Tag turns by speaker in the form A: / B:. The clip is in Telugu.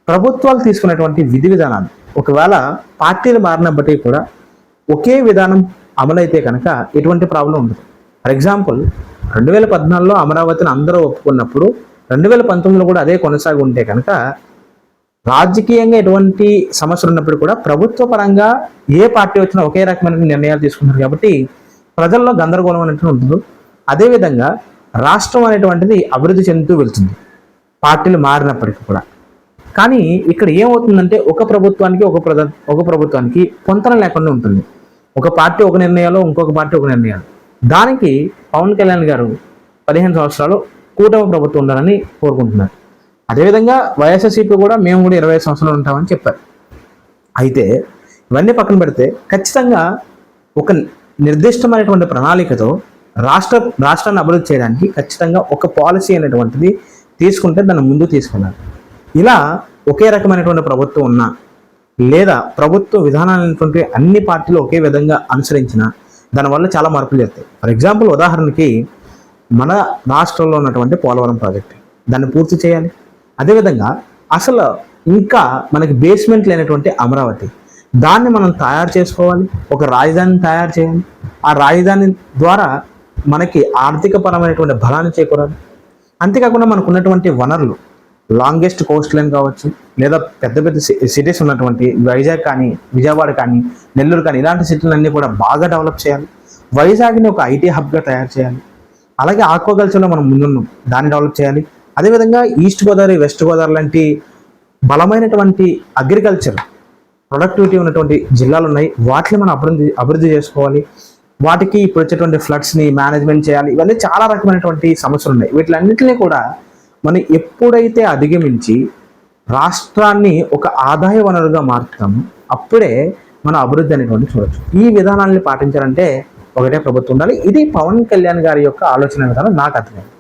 A: ప్రభుత్వాలు తీసుకున్నటువంటి విధి విధానాలు ఒకవేళ పార్టీలు మారిన బట్టి కూడా ఒకే విధానం అమలైతే కనుక ఎటువంటి ప్రాబ్లం ఉండదు. ఫర్ ఎగ్జాంపుల్ 2014లో అమరావతిని అందరూ ఒప్పుకున్నప్పుడు 2019లో కూడా అదే కొనసాగి ఉంటే కనుక రాజకీయంగా ఎటువంటి సమస్యలు ఉన్నప్పుడు కూడా ప్రభుత్వ పరంగా ఏ పార్టీ వచ్చినా ఒకే రకమైన నిర్ణయాలు తీసుకుంటారు కాబట్టి ప్రజల్లో గందరగోళం అనేటువంటి ఉంటుంది. అదేవిధంగా రాష్ట్రం అనేటువంటిది అభివృద్ధి చెందుతూ వెళ్తుంది పార్టీలు మారినప్పటికీ కూడా. కానీ ఇక్కడ ఏమవుతుందంటే ఒక ప్రభుత్వానికి పొంతన లేకుండా ఉంటుంది. ఒక పార్టీ ఒక నిర్ణయాలు, ఇంకొక పార్టీ ఒక నిర్ణయాలు. దానికి పవన్ కళ్యాణ్ గారు 15 సంవత్సరాలు కూటమి ప్రభుత్వం ఉండాలని కోరుకుంటున్నారు. అదేవిధంగా వైఎస్ఆర్సీపీ కూడా మేము కూడా 25 సంవత్సరాలు ఉంటామని చెప్పారు. అయితే ఇవన్నీ పక్కన పెడితే ఖచ్చితంగా ఒక నిర్దిష్టమైనటువంటి ప్రణాళికతో రాష్ట్రాన్ని అభివృద్ధి చేయడానికి ఖచ్చితంగా ఒక పాలసీ అనేటువంటిది తీసుకుంటే దాన్ని ముందుకు తీసుకున్నారు. ఇలా ఒకే రకమైనటువంటి ప్రభుత్వం ఉన్నా లేదా ప్రభుత్వ విధానాలైనటువంటి అన్ని పార్టీలు ఒకే విధంగా అనుసరించిన దానివల్ల చాలా మార్పులు జరుగుతాయి. ఫర్ ఎగ్జాంపుల్ ఉదాహరణకి మన రాష్ట్రంలో ఉన్నటువంటి పోలవరం ప్రాజెక్ట్ దాన్ని పూర్తి చేయాలి. అదేవిధంగా అసలు ఇంకా మనకి బేస్మెంట్ లేనటువంటి అమరావతి దాన్ని మనం తయారు చేసుకోవాలి, ఒక రాజధానిని తయారు చేయాలి. ఆ రాజధాని ద్వారా మనకి ఆర్థిక పరమైనటువంటి బలాన్ని చేకూరాలి. అంతేకాకుండా మనకు ఉన్నటువంటి వనరులు లాంగెస్ట్ కోస్ట్ లైన్ కావచ్చు, లేదా పెద్ద పెద్ద సిటీస్ ఉన్నటువంటి వైజాగ్ కానీ, విజయవాడ కానీ, నెల్లూరు కానీ ఇలాంటి సిటీలన్నీ కూడా బాగా డెవలప్ చేయాలి. వైజాగ్ని ఒక ఐటీ హబ్గా తయారు చేయాలి. అలాగే ఆక్వాకల్చర్లో మనం ముందున్నాం, దాన్ని డెవలప్ చేయాలి. అదేవిధంగా ఈస్ట్ గోదావరి, వెస్ట్ గోదావరి లాంటి బలమైనటువంటి అగ్రికల్చర్ ప్రొడక్టివిటీ ఉన్నటువంటి జిల్లాలు ఉన్నాయి. వాటిని మనం అభివృద్ధి చేసుకోవాలి. వాటికి ఇప్పుడు వచ్చేటువంటి ఫ్లడ్స్ని మేనేజ్మెంట్ చేయాలి. ఇవన్నీ చాలా రకమైనటువంటి సమస్యలు ఉన్నాయి. వీటిలన్నింటినీ కూడా మనం ఎప్పుడైతే అధిగమించి రాష్ట్రాన్ని ఒక ఆదాయ వనరుగా మార్చుతామో అప్పుడే మన అభివృద్ధి అనేటువంటి చూడొచ్చు. ఈ విధానాన్ని పాటించాలంటే ఒకటే ప్రభుత్వం ఉండాలి. ఇది పవన్ కళ్యాణ్ గారి యొక్క ఆలోచన విధానం నాకు అర్థమైంది.